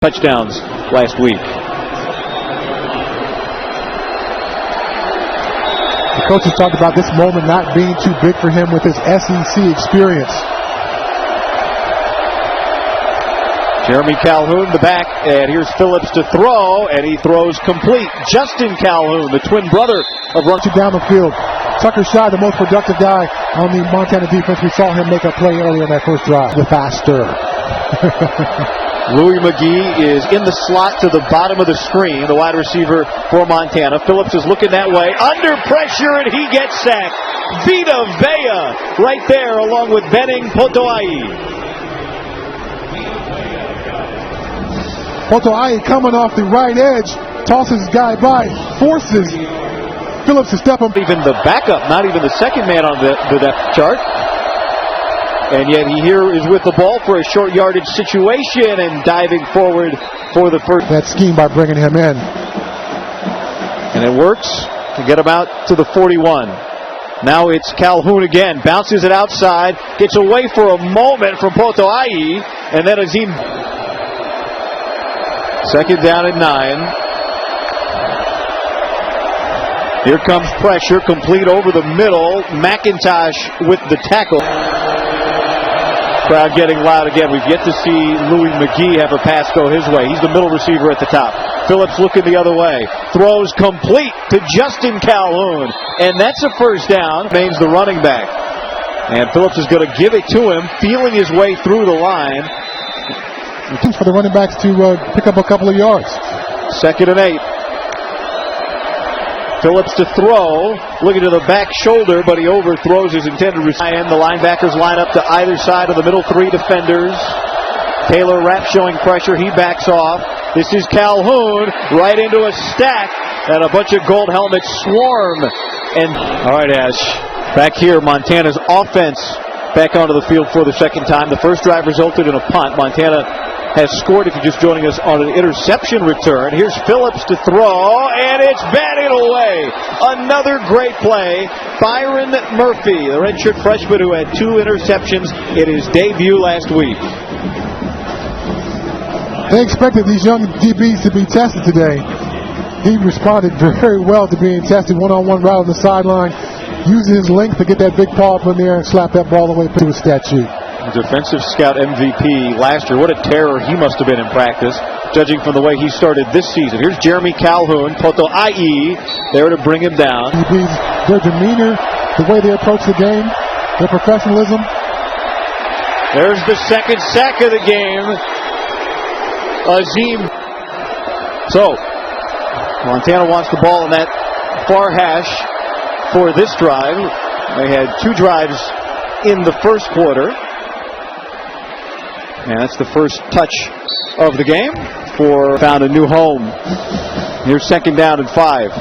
touchdowns last week. The coaches talked about this moment not being too big for him with his SEC experience. Jeremy Calhoun, the back, and here's Phillips to throw, and he throws complete. Justin Calhoun, the twin brother of run down the field. Tucker Shaw, the most productive guy on the Montana defense. We saw him make a play earlier in that first drive. The faster. Louis McGee is in the slot to the bottom of the screen, the wide receiver for Montana. Phillips is looking that way, under pressure, and he gets sacked. Vita Vea right there along with Benning Potoa'e. Potoa'e coming off the right edge, tosses his guy by, forces Phillips to step him. Even the backup, not even the second man on the depth chart. And yet he here is with the ball for a short yardage situation and diving forward for the first. That scheme by bringing him in. And it works to get him out to the 41. Now it's Calhoun again. Bounces it outside. Gets away for a moment from Potoa'e. And then Azim. Second down and 9. Here comes pressure. Complete over the middle. McIntosh with the tackle. Crowd getting loud again. We've yet to see Louis McGee have a pass go his way. He's the middle receiver at the top. Phillips looking the other way. Throws complete to Justin Calhoun. And that's a first down. Remains the running back. And Phillips is going to give it to him, feeling his way through the line. For the running backs to pick up a couple of yards. Second and 8. Phillips to throw, looking to the back shoulder, but he overthrows his intended receiver. The linebackers line up to either side of the middle three defenders. Taylor Rapp showing pressure. He backs off. This is Calhoun right into a stack, and a bunch of gold helmets swarm. And all right, Ash, back here, Montana's offense back onto the field for the second time. The first drive resulted in a punt. Montana has scored, if you're just joining us, on an interception return. Here's Phillips to throw, and it's batted away. Another great play. Byron Murphy, the redshirt freshman who had 2 interceptions in his debut last week. They expected these young DBs to be tested today. He responded very well to being tested one-on-one right on the sideline, using his length to get that big paw up in there and slap that ball away to his stat sheet. Defensive scout MVP last year. What a terror he must have been in practice, judging from the way he started this season. Here's Jeremy Calhoun, Potoa'e, there to bring him down. Their demeanor, the way they approach the game, their professionalism. There's the second sack of the game. Azim. So, Montana wants the ball in that far hash for this drive. They had 2 drives in the first quarter. And that's the first touch of the game found a new home. Here's second down and 5.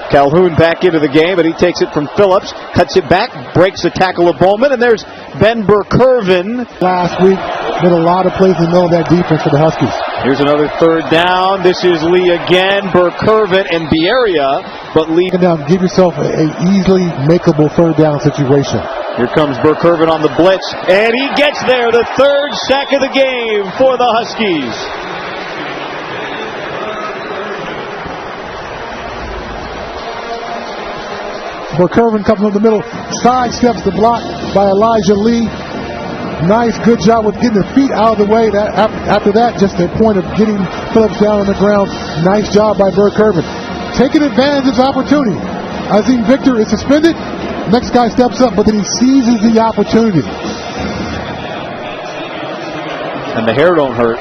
Calhoun back into the game, and he takes it from Phillips, cuts it back, breaks the tackle of Bowman, and there's Ben Burkervin. Last week, did a lot of plays in the middle of that defense for the Huskies. Here's another third down. This is Lee again, Burkervin and Bieria, but Lee. Down, give yourself a easily makeable third down situation. Here comes Burkervin on the blitz, and he gets there. The third sack of the game for the Huskies. Burkervin comes up the middle, sidesteps the block by Elijah Lee. Nice, good job with getting the feet out of the way. After that, just a point of getting Phillips down on the ground. Nice job by Burkervin. Taking advantage of his opportunity. Azim Victor is suspended. Next guy steps up, but then he seizes the opportunity. And the hair don't hurt.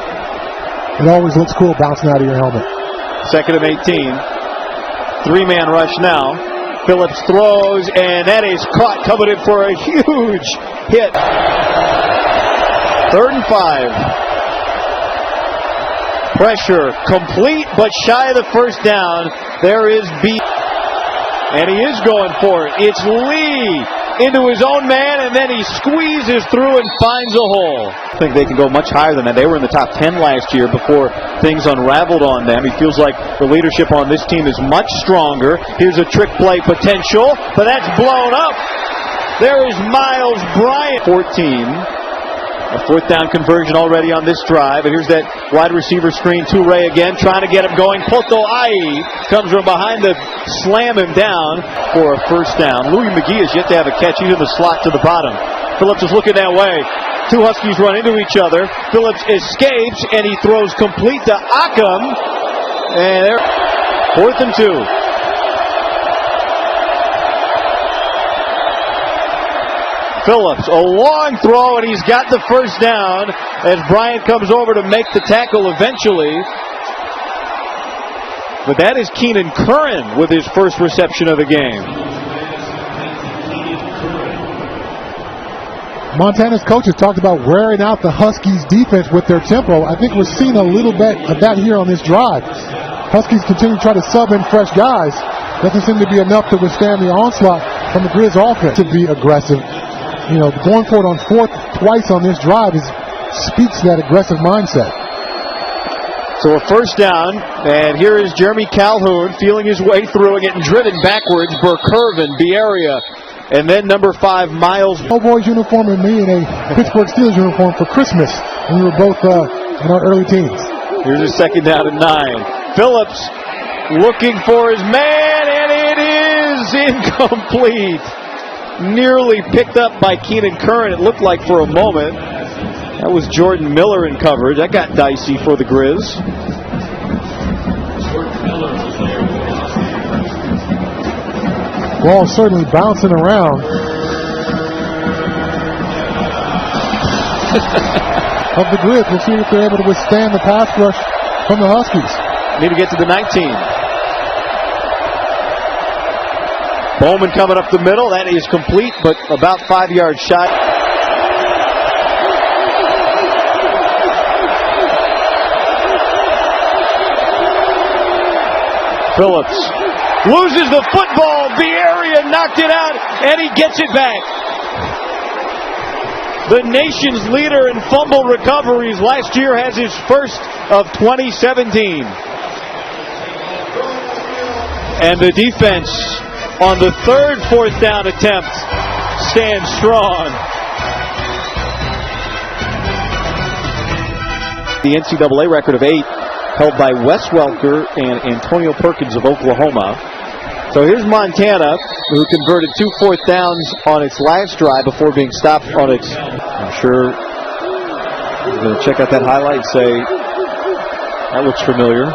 It always looks cool bouncing out of your helmet. Second and 18. 3-man rush now. Phillips throws, and that is caught, coming in for a huge hit. Third and 5. Pressure complete, but shy of the first down. There is B. And he is going for it. It's Lee into his own man, and then he squeezes through and finds a hole. I think they can go much higher than that. They were in the top 10 last year before things unraveled on them. He feels like the leadership on this team is much stronger. Here's a trick play potential, but that's blown up. There is Miles Bryant. 14. A fourth down conversion already on this drive. And here's that wide receiver screen to Ray again, trying to get him going. Poto Ai comes from behind to slam him down for a first down. Louis McGee has yet to have a catch. He's in the slot to the bottom. Phillips is looking that way. Two Huskies run into each other. Phillips escapes, and he throws complete to Ockham. And there, 4th and 2. Phillips, a long throw, and he's got the first down as Bryant comes over to make the tackle eventually. But that is Keenan Curran with his first reception of the game. Montana's coaches talked about wearing out the Huskies defense with their tempo. I think we're seeing a little bit of that here on this drive. Huskies continue to try to sub in fresh guys. Doesn't seem to be enough to withstand the onslaught from the Grizz offense. To be aggressive. You know, going for it on 4th twice on this drive speaks to that aggressive mindset. So a first down, and here is Jeremy Calhoun feeling his way through and getting driven backwards. Burkervin, Bieria, and then number 5, Miles. Cowboys uniform and me in a Pittsburgh Steelers uniform for Christmas when we were both in our early teens. Here's a second down and 9. Phillips looking for his man, and it is incomplete. Nearly picked up by Keenan Curran, it looked like for a moment. That was Jordan Miller in coverage. That got dicey for the Grizz. Ball certainly bouncing around. Of the Grizz, we'll see if they're able to withstand the pass rush from the Huskies. Need to get to the 19. Bowman coming up the middle. That is complete, but about 5 yards shy. Phillips loses the football. Bieria knocked it out, and he gets it back. The nation's leader in fumble recoveries last year has his first of 2017. And the defense on the third 4th down attempt stands strong. The NCAA record of 8 held by Wes Welker and Antonio Perkins of Oklahoma. So here's Montana, who converted 2 4th downs on its last drive before being stopped on its... I'm sure you're going to check out that highlight and say, that looks familiar.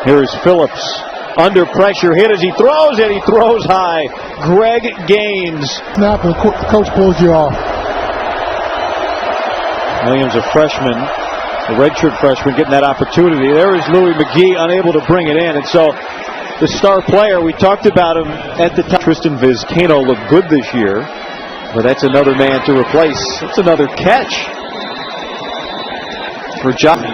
Here is Phillips under pressure, hit as he throws, and he throws high. Greg Gaines. Snap, and the coach pulls you off. Williams, a freshman, a redshirt freshman, getting that opportunity. There is Louis McGee, unable to bring it in. And so the star player, we talked about him at the time. Tristan Vizcaino looked good this year, but that's another man to replace. That's another catch for John.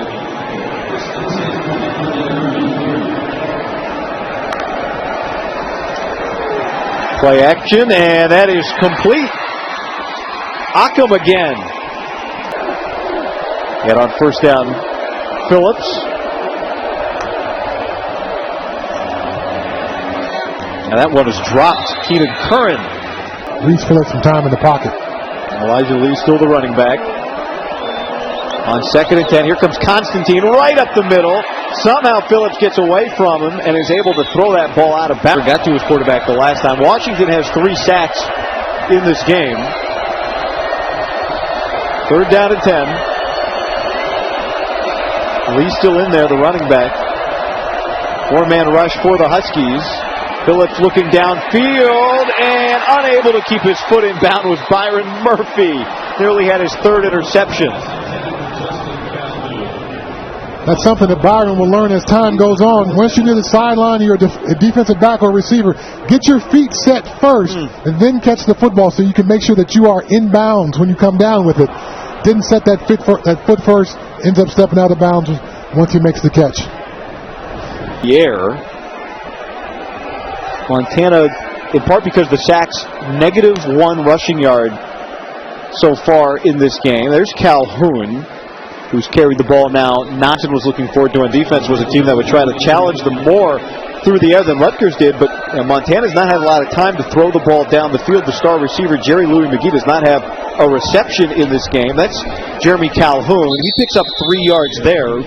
Play action, and that is complete. Ockham again. And on first down, Phillips. And that one is dropped. Keenan Curran. Lee's Phillips some time in the pocket. Elijah Lee still the running back. On 2nd and 10, here comes Constantine right up the middle. Somehow Phillips gets away from him and is able to throw that ball out of bounds. Got to his quarterback the last time. Washington has 3 sacks in this game. 3rd down and 10. Lee still in there, the running back. 4-man rush for the Huskies. Phillips looking downfield and unable to keep his foot in bound was Byron Murphy. Nearly had his 3rd interception. That's something that Byron will learn as time goes on. Once you're near the sideline, you're a defensive back or receiver, get your feet set first and then catch the football so you can make sure that you are in bounds when you come down with it. Didn't set that foot first, ends up stepping out of bounds once he makes the catch. The air. Montana, in part because the sacks, -1 rushing yard so far in this game. There's Calhoun, who's carried the ball now. Notson was looking forward to on defense, was a team that would try to challenge them more through the air than Rutgers did, but And Montana's not had a lot of time to throw the ball down the field. The star receiver, Jerry Louis McGee, does not have a reception in this game. That's Jeremy Calhoun. He picks up 3 yards there.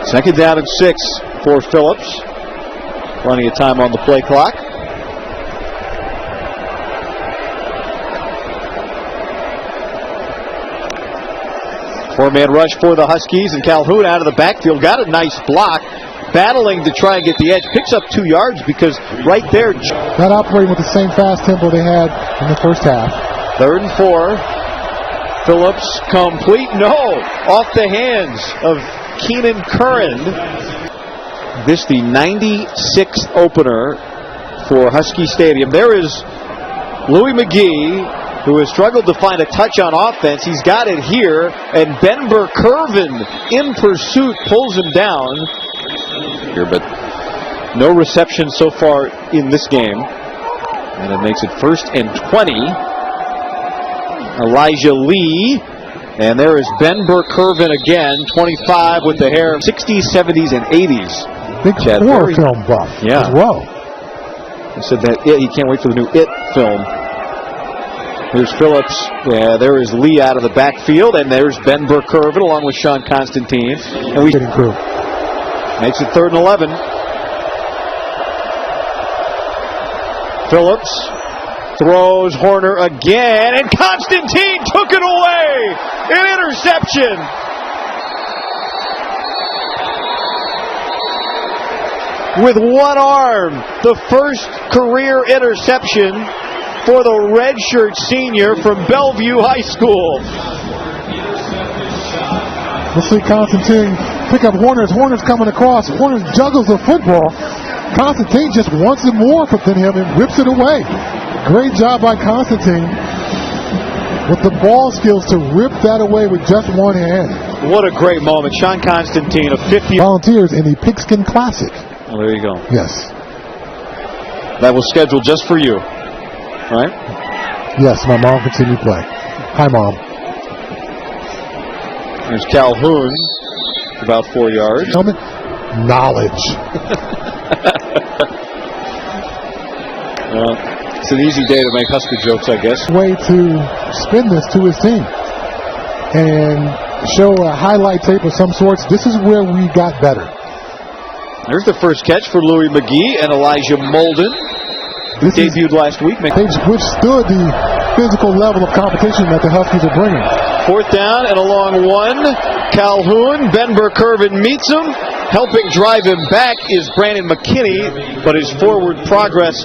Second down and 6 for Phillips. Plenty of time on the play clock. Four-man rush for the Huskies, and Calhoun out of the backfield. Got a nice block, battling to try and get the edge. Picks up 2 yards because right there. Not operating with the same fast tempo they had in the first half. 3rd and 4. Phillips complete. No! Off the hands of Keenan Curran. This the 96th opener for Husky Stadium. There is Louis McGee, who has struggled to find a touch on offense. He's got it here, and Ben Burr-Kirven in pursuit pulls him down. Here, but no reception so far in this game. And it makes it 1st and 20. Elijah Lee. And there is Ben Burr-Kirven again, 25 with the hair, 60s, 70s, and 80s. Big horror film buff as well. He said that he can't wait for the new It film. Here's Phillips. Yeah, there is Lee out of the backfield, and there's Ben Burr-Kirven along with Sean Constantine. And we makes it 3rd and 11. Phillips throws Horner again, and Constantine took it away. An interception. With one arm, the first career interception for the redshirt senior from Bellevue High School. We'll see Constantine pick up Horner's. Horner's coming across. Horner juggles the football. Constantine just wants it more than him and rips it away. Great job by Constantine with the ball skills to rip that away with just one hand. What a great moment. Sean Constantine, a 50 volunteers in the Pigskin Classic. Well, there you go. Yes. That was scheduled just for you, right? Yes, my mom continued play. Hi, Mom. There's Calhoun, about 4 yards. Knowledge. Well, it's an easy day to make Husker jokes, I guess. Way to spin this to his team and show a highlight tape of some sorts. This is where we got better. There's the first catch for Louis McGee and Elijah Molden, who debuted last week. They've withstood the physical level of competition that the Huskies are bringing. 4th down and a long one. Calhoun, Ben Burr-Kirven meets him. Helping drive him back is Brandon McKinney, but his forward progress.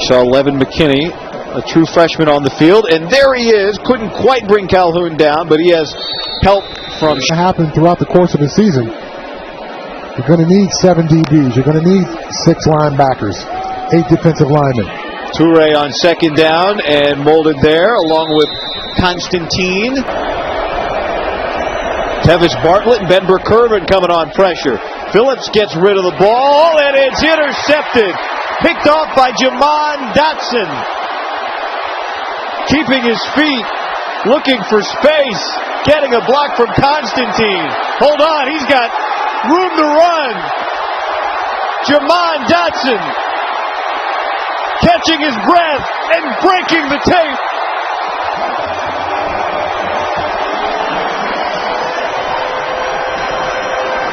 Saw Levin McKinney, a true freshman on the field, and there he is. Couldn't quite bring Calhoun down, but he has help from. Happened throughout the course of the season. You're going to need 7 DBs. You're going to need 6 linebackers, 8 defensive linemen. Toure on 2nd down and molded there along with Constantine. Tevis Bartlett and Ben Burr-Kirven coming on pressure. Phillips gets rid of the ball, and it's intercepted. Picked off by Jamon Dotson. Keeping his feet, looking for space, getting a block from Constantine. Hold on, he's got room to run. Jamon Dotson catching his breath and breaking the tape.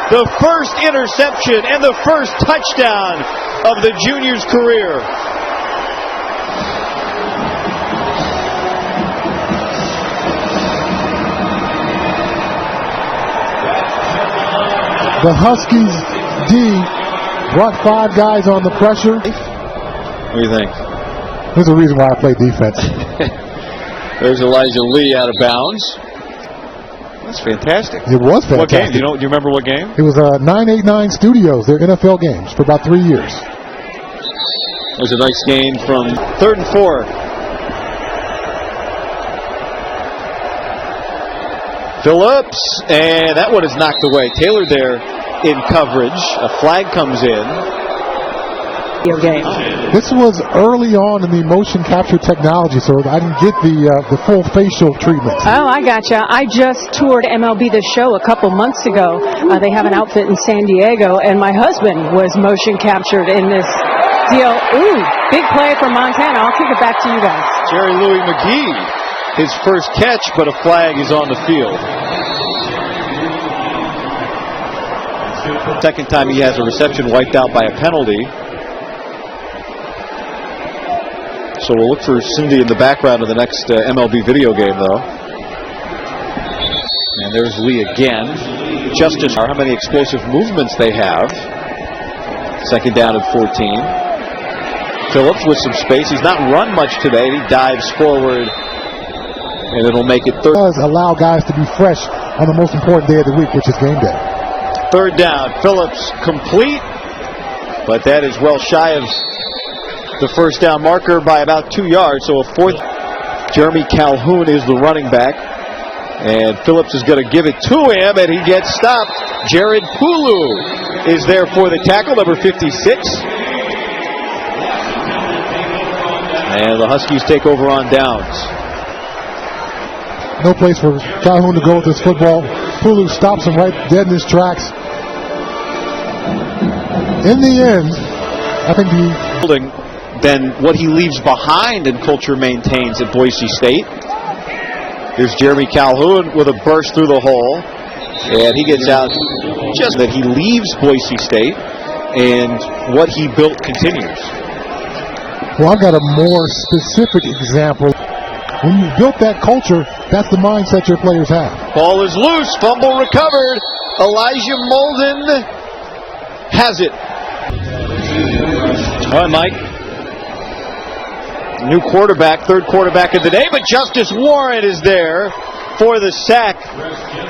The first interception and the first touchdown of the junior's career. The Huskies D brought 5 guys on the pressure. What do you think? There's a reason why I play defense. There's Elijah Lee out of bounds. That's fantastic. It was fantastic. What game? Do you remember what game? It was 989 Studios, their NFL games, for about 3 years. It was a nice gain from 3rd and 4. Phillips, and that one is knocked away. Taylor there in coverage. A flag comes in. Your game. This was early on in the motion capture technology, so I didn't get the full facial treatment. Oh, I gotcha. I just toured MLB The Show a couple months ago. They have an outfit in San Diego, and my husband was motion captured in this deal. Ooh, big play from Montana. I'll kick it back to you guys. Jerry Louis McGee, his first catch, but a flag is on the field. Second time he has a reception wiped out by a penalty. So we'll look for Cindy in the background of the next MLB video game, though. And there's Lee again. Justice, how many explosive movements they have. Second down at 14. Phillips with some space. He's not run much today. He dives forward, and it'll make it third. It does allow guys to be fresh on the most important day of the week, which is game day. Third down. Phillips complete, but that is well shy of the first down marker by about 2 yards. So a fourth. Jeremy Calhoun is the running back, and Phillips is going to give it to him, and he gets stopped. Jared Pulu is there for the tackle, number 56. And the Huskies take over on downs. No place for Calhoun to go with this football. Pulu stops him right dead in his tracks. In the end, I think than what he leaves behind and culture maintains at Boise State. Here's Jeremy Calhoun with a burst through the hole, and he gets out. Just that he leaves Boise State and what he built continues. Well, I've got a more specific example. When you built that culture, that's the mindset your players have. Ball is loose, fumble recovered. Elijah Molden has it. All right, Mike. New quarterback, third quarterback of the day, but Justice Warren is there for the sack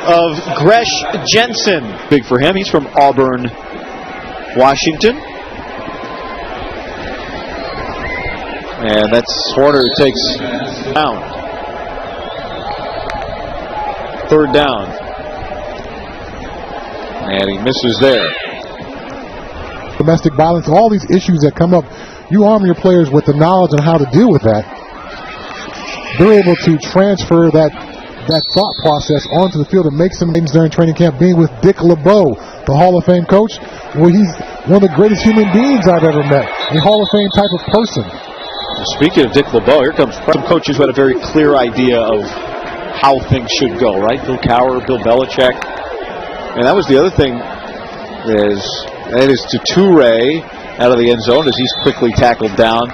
of Gresh Jensen. Big for him. He's from Auburn, Washington. And that's Horner takes down. Third down. And he misses there. Domestic violence, all these issues that come up, you arm your players with the knowledge on how to deal with that. They're able to transfer that thought process onto the field and make some games during training camp. Being with Dick LeBeau, the Hall of Fame coach, well, he's one of the greatest human beings I've ever met. A Hall of Fame type of person. Speaking of Dick LeBeau, here comes some coaches who had a very clear idea of how things should go, right? Bill Cowher, Bill Belichick. And that was the other thing, is to Toure out of the end zone as he's quickly tackled down.